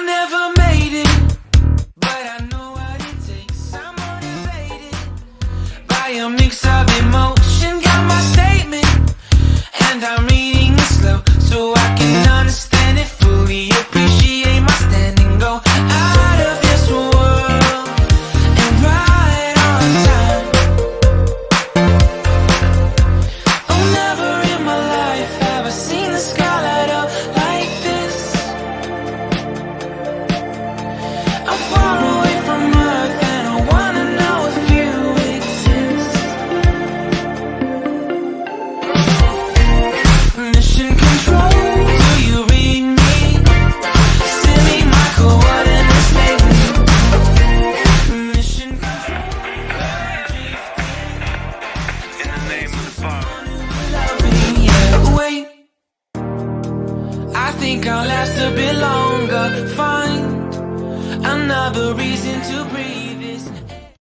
never made it, but I know what it takes. I'm motivated by a mix of emotion. Got my statement, and I'm reading it slow so I can understand it fully. Appreciate my standing, go out of this world and right on time. Oh, never in my life have I seen the sky light up like this. I'm far away from Earth and I wanna know if you exist. Mission control, do you read me? Send me my coordinates, baby. Mission control, In the name of the Father. loving, yeah. Wait, I think I'll last a bit longer. Find another reason to breathe.